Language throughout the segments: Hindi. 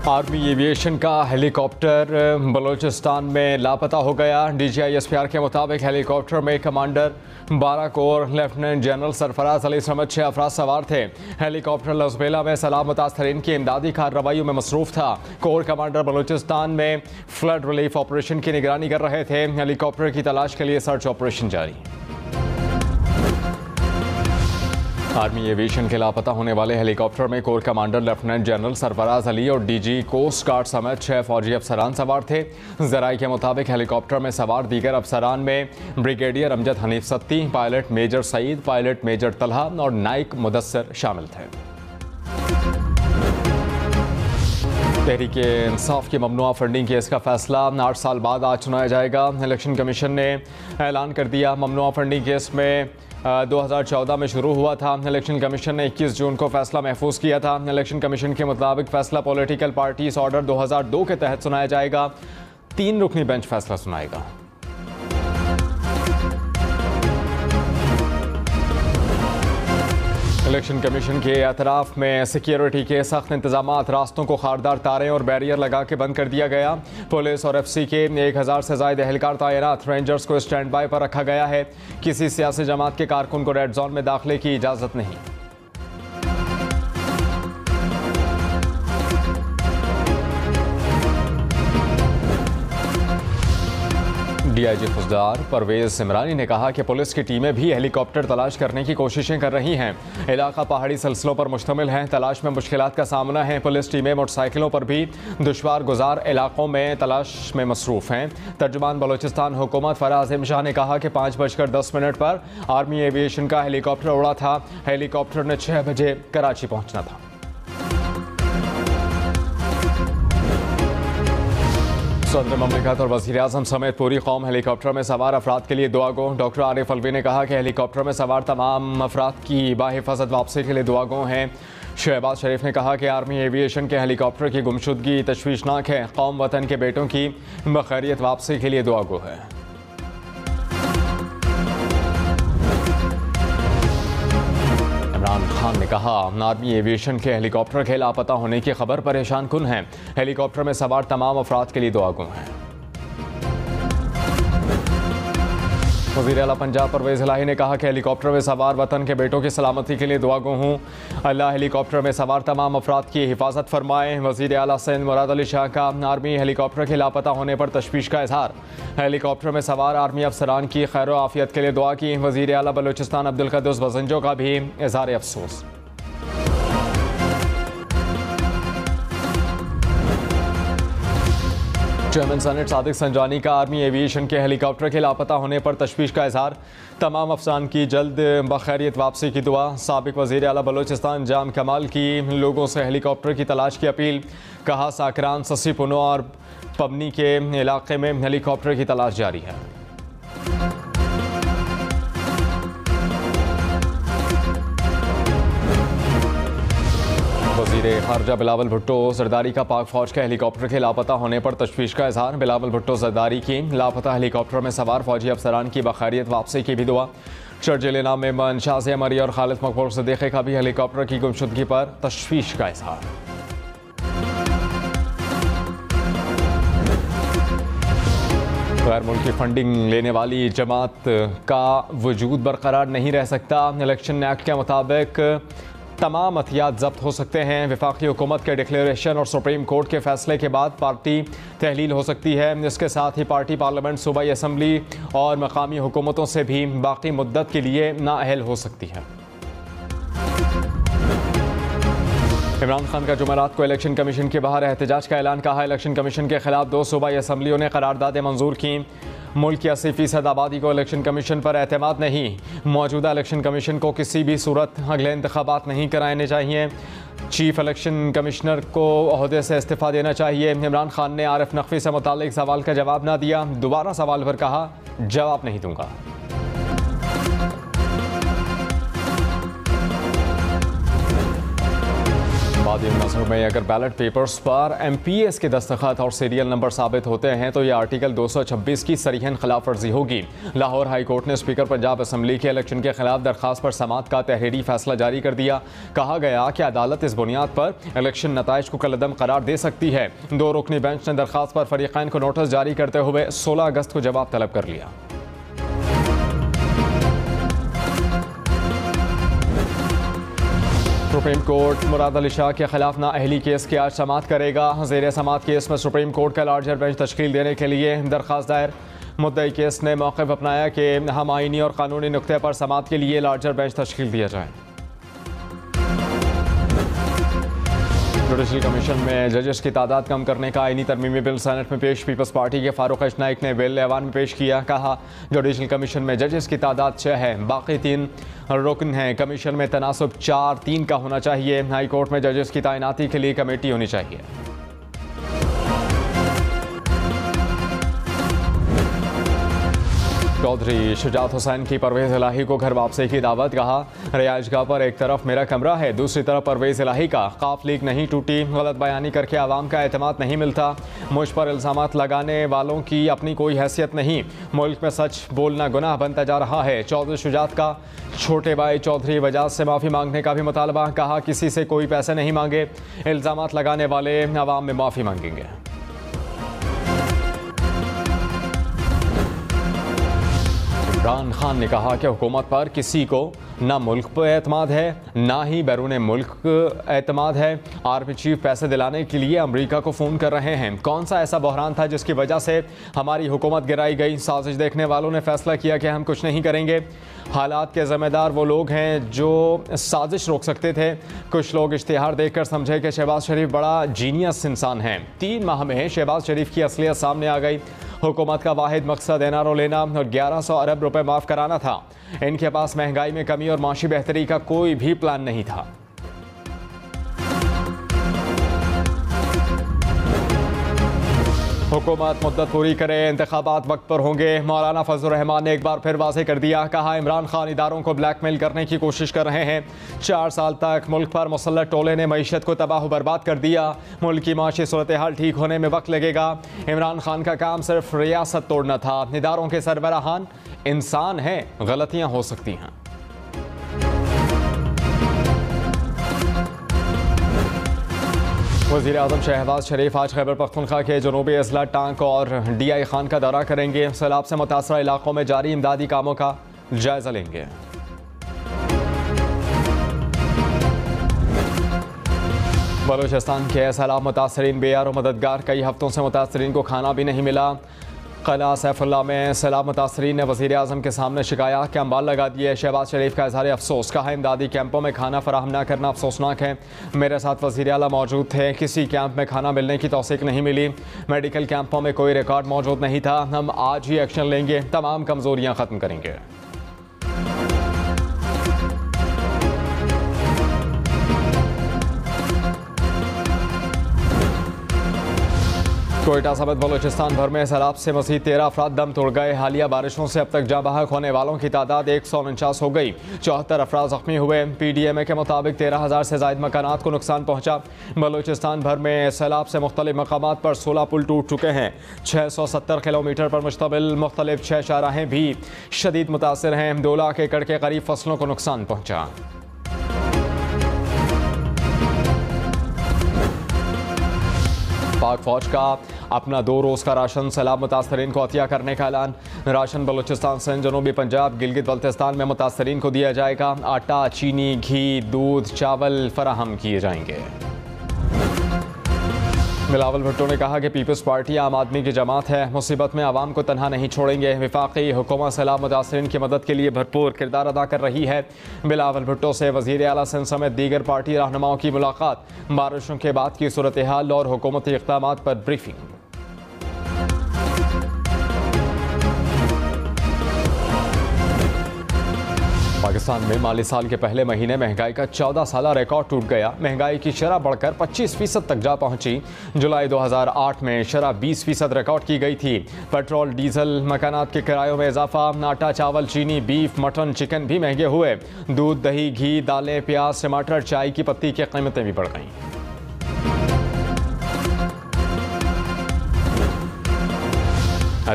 आर्मी एविएशन का हेलीकॉप्टर बलूचिस्तान में लापता हो गया। DGISPR के मुताबिक हेलीकॉप्टर में commander 12 core lieutenant general Sarfaraz Ali समेत 6 अफराद सवार थे। हेलीकॉप्टर लसबेला में सलाह मुतासरीन की इमदादी कार्रवाइयों में मसरूफ था। कोर कमांडर बलूचिस्तान में फ्लड रिलीफ ऑपरेशन की निगरानी कर रहे थे। हेलीकॉप्टर की तलाश के लिए सर्च ऑपरेशन जारी। आर्मी एविएशन के लापता होने वाले हेलीकॉप्टर में core commander lieutenant general Sarfaraz Ali और DG कोस्ट गार्ड समेत 6 फौजी अफसरान सवार थे। ज़राए के मुताबिक हेलीकॉप्टर में सवार दीगर अफसरान में brigadier Amjad Hanif Satti, pilot major Saeed, pilot major Talha और नाइक मुदस्सर शामिल थे। तहरीक इंसाफ की ममनुआ फंडिंग केस का फैसला 8 साल बाद आज सुनाया जाएगा। इलेक्शन कमीशन ने ऐलान कर दिया। ममनुआ फंडिंग केस में 2014 में शुरू हुआ था। इलेक्शन कमीशन ने 21 जून को फैसला महफूज किया था। इलेक्शन कमीशन के मुताबिक फैसला पॉलिटिकल पार्टीज ऑर्डर 2002 के तहत सुनाया जाएगा। 3 रुकनी बेंच फैसला सुनाएगा। इलेक्शन कमीशन के एतराफ़ में सिक्योरिटी के सख्त इंतजामात, रास्तों को खारदार तारें और बैरियर लगा के बंद कर दिया गया। पुलिस और FC के 1000 से ज़ायद एहलकार तैनात। रेंजर्स को स्टैंड बाई पर रखा गया है। किसी सियासी जमात के कारकुन को रेड जोन में दाखिले की इजाज़त नहीं। DIG फौजदार परवेज सिमरानी ने कहा कि पुलिस की टीमें भी हेलीकॉप्टर तलाश करने की कोशिशें कर रही हैं। इलाका पहाड़ी सिलसिलों पर मुश्तमिल है। तलाश में मुश्किलात का सामना है। पुलिस टीमें मोटरसाइकिलों पर भी दुश्वार गुजार इलाकों में तलाश में मसरूफ हैं। तर्जुमान बलूचिस्तान हुकूमत फराज अहमद शाह ने कहा कि 5:10 पर आर्मी एविएशन का हेलीकॉप्टर उड़ा था। हेलीकॉप्टर ने 6 बजे कराची पहुँचना था। सदर ममलिकत और वज़ीर आज़म समेत पूरी कौम हेलीकॉप्टर में सवार अफराद के लिए दुआ गो। डॉक्टर आरिफ अलवी ने कहा कि हेलीकॉप्टर में सवार तमाम अफराद की बाहिफाजत वापसी के लिए दुआ गो हैं। शहबाज शरीफ ने कहा कि आर्मी एविएशन के हेलीकॉप्टर की गुमशुदगी तशवीशनाक है। कौम वतन के बेटों की बखैरियत वापसी के लिए दुआ गो है। इमरान खान ने कहा आर्मी एविएशन के हेलीकॉप्टर के लापता होने की खबर परेशान कुन है। हेलीकॉप्टर में सवार तमाम अफराद के लिए दुआ गो हैं। वज़ीर आला पंजाब परवेज़ इलाही ने कहा कि हेलीकॉप्टर में सवार वतन के बेटों की सलामती के लिए दुआ गो हूँ। अल्लाह हेलीकॉप्टर में सवार तमाम अफराद की हिफाजत फरमाए। वज़ीर आला सिंध मुराद अली शाह का आर्मी हेलीकॉप्टर के लापता होने पर तशवीश का इजहार। हेलीकॉप्टर में सवार आर्मी अफसरान की खैर व आफियत के लिए दुआ की। वज़ीर आला बलूचिस्तान अब्दुल क़द्दूस बज़ंजो का भी इज़हार अफसोस। चेयरमैन सेनेट सादिक संजानी का आर्मी एविएशन के हेलीकॉप्टर के लापता होने पर तशवीश का इजहार। तमाम अफसरान की जल्द बखैरियत वापसी की दुआ। साबिक वज़ीर आला बलूचिस्तान जाम कमाल की लोगों से हेलीकॉप्टर की तलाश की अपील। कहा साकरान, ससी पुनो और पबनी के इलाके में हेलीकॉप्टर की तलाश जारी है। वज़ीर ख़ारजा बिलावल भुट्टो ज़रदारी का पाक फ़ौज के हेलीकॉप्टर के लापता होने पर तशवीश का इजहार। बिलावल भुट्टो ज़रदारी की लापता हेलीकॉप्टर में सवार फ़ौजी अफसरान की बखैरियत वापसी की भी दुआ। शर्जिल इनाम मेमन शाज़िया मरी और खालिद मकबूल सिद्दीक़ी का भी हेलीकॉप्टर की गुमशुदगी पर तशवीश का इजहार। गैर मुल्की फंडिंग लेने वाली जमात का वजूद बरकरार नहीं रह सकता। इलेक्शन एक्ट के मुताबिक तमाम हथियार जब्त हो सकते हैं। वफाकी हुकूमत के डिक्लेरेशन और सुप्रीम कोर्ट के फैसले के बाद पार्टी तहलील हो सकती है। इसके साथ ही पार्टी पार्लियामेंट, सूबाई असम्बली और मकामी हुकूमतों से भी बाकी मुद्दत के लिए नाअहल हो सकती है। इमरान खान का जुमेरात को इलेक्शन कमीशन के बाहर एहतजाज का ऐलान। कहा इलेक्शन कमीशन के खिलाफ 2 सूबाई असम्बलियों ने करारदादें मंजूर की। मुल्क की 80% आबादी को इलेक्शन कमीशन पर एतमाद नहीं। मौजूदा इलेक्शन कमीशन को किसी भी सूरत अगले इंतखाबात नहीं कराने चाहिए। चीफ इलेक्शन कमिश्नर को ओहदे से इस्तीफ़ा देना चाहिए। इमरान खान ने आरिफ नकवी से मुतालिक सवाल का जवाब ना दिया। दोबारा सवाल पर कहा जवाब नहीं दूंगा। आबादी नसर में अगर बैलेट पेपर्स पर MPS के दस्तखत और सीरियल नंबर साबित होते हैं तो यह आर्टिकल 226 की सरीहन खिलाफ वर्जी होगी। लाहौर हाई कोर्ट ने स्पीकर पंजाब असम्बली के इलेक्शन के खिलाफ दरखास्त पर समाअत का तहरीरी फैसला जारी कर दिया। कहा गया कि अदालत इस बुनियाद पर इलेक्शन नताइज को कलअदम करार दे सकती है। 2 रुकनी बेंच ने दरखास्त पर फरीक़ैन को नोटिस जारी करते हुए 16 अगस्त को जवाब तलब कर लिया। सुप्रीम कोर्ट मुराद अली शाह के खिलाफ नाअहली केस की आज समाअत करेगा। ज़ेर समाअत केस में सुप्रीम कोर्ट का लार्जर बेंच तश्कील देने के लिए दरख्वास्त दायर। मुद्दई केस ने मौक़िफ़ अपनाया कि हम आइनी और कानूनी नुक्ते पर समाअत के लिए लार्जर बेंच तश्कील दिया जाए। जुडिशल कमीशन में जजेस की तादाद कम करने का आईनी तरमीमी बिल सेनेट में पेश। पीपल्स पार्टी के फारूक नाइक ने बिल ऐवान में पेश किया। कहा जुडिशल कमीशन में जजेस की तादाद 6 है, बाकी 3 रुकन हैं। कमीशन में तनासब 4-3 का होना चाहिए। हाई कोर्ट में जजेस की तैनाती के लिए कमेटी होनी चाहिए। चौधरी शुजात हुसैन की परवेज़ इलाही को घर वापसी की दावत। कहा रिहाइशगाह पर एक तरफ मेरा कमरा है, दूसरी तरफ परवेज़ इलाही का। काफ लीक नहीं टूटी, गलत बयानी करके आवाम का एतमाद नहीं मिलता। मुझ पर इल्ज़ामात लगाने वालों की अपनी कोई हैसियत नहीं। मुल्क में सच बोलना गुनाह बनता जा रहा है। चौधरी शुजात का छोटे भाई चौधरी वजाज से माफ़ी मांगने का भी मुतालबा। कहा किसी से कोई पैसे नहीं मांगे, इल्ज़ामात लगाने वाले आवाम में माफ़ी मांगेंगे। इमरान खान ने कहा कि हुकूमत पर किसी को ना मुल्क पर एतमाद है ना ही बैरून मुल्क एतमाद है। आर्मी चीफ पैसे दिलाने के लिए अमेरिका को फ़ोन कर रहे हैं। कौन सा ऐसा बहरान था जिसकी वजह से हमारी हुकूमत गिराई गई? साजिश देखने वालों ने फैसला किया कि हम कुछ नहीं करेंगे। हालात के ज़िम्मेदार वो लोग हैं जो साजिश रोक सकते थे। कुछ लोग इश्तिहार देखकर समझे कि शहबाज शरीफ बड़ा जीनियस इंसान है। 3 माह में शहबाज शरीफ की असलियत सामने आ गई। हुकूमत का वाहिद मकसद एनआरओ लेना और 1100 अरब रुपए माफ़ कराना था। इनके पास महंगाई में कमी और माशी बेहतरी का कोई भी प्लान नहीं था। हुकूमत मुद्दत पूरी करे, इंतखाबात वक्त पर होंगे। मौलाना फजल रहमान ने एक बार फिर वाज़ेह कर दिया। कहा इमरान खान इदारों को ब्लैकमेल करने की कोशिश कर रहे हैं। 4 साल तक मुल्क पर मुसल्लत टोले ने मईशत को तबाह बर्बाद कर दिया। मुल्क की माशी सूरत हाल ठीक होने में वक्त लगेगा। इमरान खान का काम सिर्फ रियासत तोड़ना था। इदारों के सरबराहान इंसान हैं, गलतियाँ हो सकती हैं। वज़ीर आज़म शहबाज शरीफ आज खैबर पख्तूनख्वा के जनूबी अजला टांक और DI खान का दौरा करेंगे। सैलाब से मुतासरा इलाकों में जारी इमदादी कामों का जायजा लेंगे। बलूचिस्तान के सैलाब मुतासरीन बेयार और मददगार। कई हफ्तों से मुतासरीन को खाना भी नहीं मिला। क़िला सैफुल्लाह में सैलाब मुतासरीन ने वज़ीर आज़म के सामने शिकायत के अंबाल लगा दिए। शहबाज शरीफ का इज़हार अफसोस। कहा इमदादी कैंपों में खाना फराहम न करना अफसोसनाक है। मेरे साथ वज़ीर आला मौजूद थे, किसी कैंप में खाना मिलने की तौसीक नहीं मिली। मेडिकल कैंपों में कोई रिकॉर्ड मौजूद नहीं था। हम आज ही एक्शन लेंगे, तमाम कमज़ोरियाँ ख़त्म करेंगे। कोयटा समेत बलूचिस्तान भर में सैलाब से मज़ीद 13 अफराद दम तोड़ गए। हालिया बारिशों से अब तक जाँ बहक होने वालों की तादाद 149 हो गई। 74 अफराद ज़ख्मी हुए। PDMA के मुताबिक 13,000 से ज़ायद मकानात को नुकसान पहुँचा। बलूचिस्तान भर में सैलाब से मुख्तलिफ मकामात पर 16 पुल टूट चुके हैं। 670 किलोमीटर पर मुश्तमिल मुख्तलिफ 6 शाहराहें भी शदीद मुतासर हैं। 2 लाख एकड़ के करीब फसलों को नुकसान पहुँचा। पाक फौज का अपना 2 रोज़ का राशन सैलाब मुतासरीन को अतिया करने का ऐलान। राशन बलूचिस्तान सिंध, जनूबी पंजाब, गिलगित बल्तिस्तान में मुतासरीन को दिया जाएगा। आटा, चीनी, घी, दूध, चावल फराहम किए जाएंगे। बिलावल भुट्टो ने कहा कि पीपल्स पार्टी आम आदमी की जमात है, मुसीबत में आवाम को तनहा नहीं छोड़ेंगे। वफाकी हुकूमत सैलाब मुतासरीन की मदद के लिए भरपूर किरदार अदा कर रही है। बिलावल भुट्टो से वज़ीर आला सिंध समेत दीगर पार्टी रहनुमाओं की मुलाकात। बारिशों के बाद की सूरत हाल और हुकूमती इक़दामात पर ब्रीफिंग। पाकिस्तान में माली साल के पहले महीने महंगाई का 14 साला रिकॉर्ड टूट गया। महंगाई की शरह बढ़कर 25% तक जा पहुंची। जुलाई 2008 में शरह 20% रिकॉर्ड की गई थी। पेट्रोल, डीजल, मकानात के किरायों में इजाफा, आटा, चावल, चीनी, बीफ, मटन, चिकन भी महंगे हुए। दूध, दही, घी, दालें, प्याज, टमाटर, चाय की पत्ती की कीमतें भी बढ़ गईं।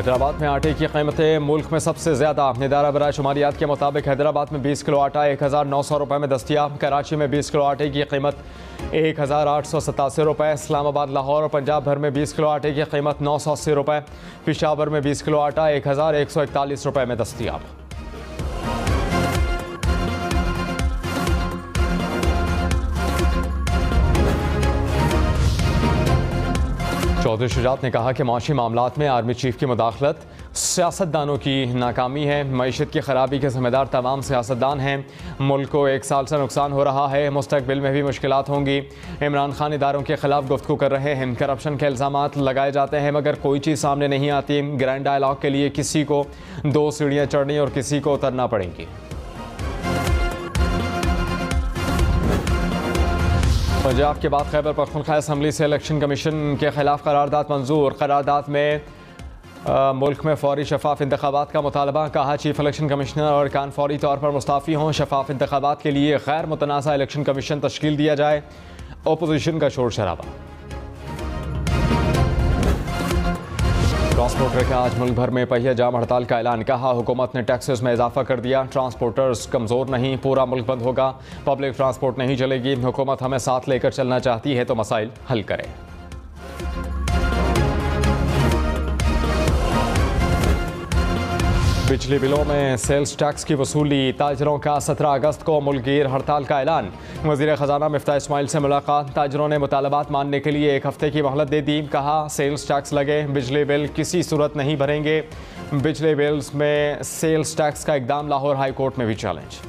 हैदराबाद में आटे की कीमतें मुल्क में सबसे ज़्यादा। इदारा बराए शुमारियात के मुताबिक हैदराबाद में 20 किलो आटा 1,900 रुपये में दस्तियाब। कराची में 20 किलो आटे की कीमत 1,887 रुपये। इस्लामाबाद, लाहौर और पंजाब भर में 20 किलो आटे की कीमत 980 रुपये। पेशावर में 20 किलो आटा 1,141 रुपये में दस्तियाब। चौधरी शुजात ने कहा कि माशी मामलात में आर्मी चीफ की मुदाखलत सियासतदानों की नाकामी है। मईशत की खराबी के ज़िम्मेदार तमाम सियासतदान हैं। मुल्क को 1 साल से नुकसान हो रहा है, मुस्तकबिल में भी मुश्किलात होंगी। इमरान खान इदारों के खिलाफ गुफ्तगू कर रहे हैं। करप्शन के इल्ज़ामात लगाए जाते हैं मगर कोई चीज़ सामने नहीं आती। ग्रैंड डायलॉग के लिए किसी को 2 सीढ़ियाँ चढ़नी और किसी को उतरना पड़ेंगी। पंजाब के बाद खैबर पख्तूनख्वा असम्बली से इलेक्शन कमीशन के खिलाफ करारदाद मंजूर। करारदाद में मुल्क में फौरी शफाफ इंतखाबात का मुतालबा। कहा चीफ इलेक्शन कमिश्नर और कान फौरी तौर पर मुस्ताफ़ी हों। शफाफ इंतखाबात के लिए गैर मुतनाज़ा इलेक्शन कमीशन तश्कील दिया जाए। अपोजिशन का शोर शराबा। ट्रांसपोर्टर का आज मुल्क भर में पहिया जाम हड़ताल का ऐलान। कहा हुकूमत ने टैक्सेस में इजाफा कर दिया। ट्रांसपोर्टर्स कमज़ोर नहीं, पूरा मुल्क बंद होगा। पब्लिक ट्रांसपोर्ट नहीं चलेगी। हुकूमत हमें साथ लेकर चलना चाहती है तो मसाइल हल करे। बिजली बिलों में सेल्स टैक्स की वसूली। ताजरों का 17 अगस्त को मुल्कगीर हड़ताल का ऐलान। वज़ीर ख़जाना मिफ्ताह इस्माइल से मुलाकात। ताजरों ने मुतालबात मानने के लिए 1 हफ्ते की मोहलत दे दी। कहा सेल्स टैक्स लगे, बिजली बिल किसी सूरत नहीं भरेंगे। बिजली बिल्स में सेल्स टैक्स का इकदाम लाहौर हाई कोर्ट में भी चैलेंज।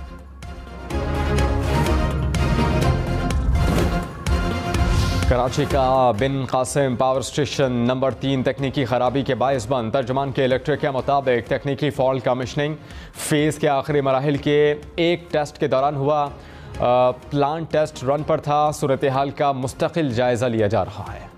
कराची का बिन कासिम पावर स्टेशन नंबर 3 तकनीकी खराबी के बायस बंद। तर्जुमान के इलेक्ट्रिक के मुताबिक तकनीकी फॉल्ट कमीशनिंग फेज़ के आखिरी मराहिल के एक टेस्ट के दौरान हुआ। प्लांट टेस्ट रन पर था। सूरत हाल का मुस्तकिल जायज़ा लिया जा रहा है।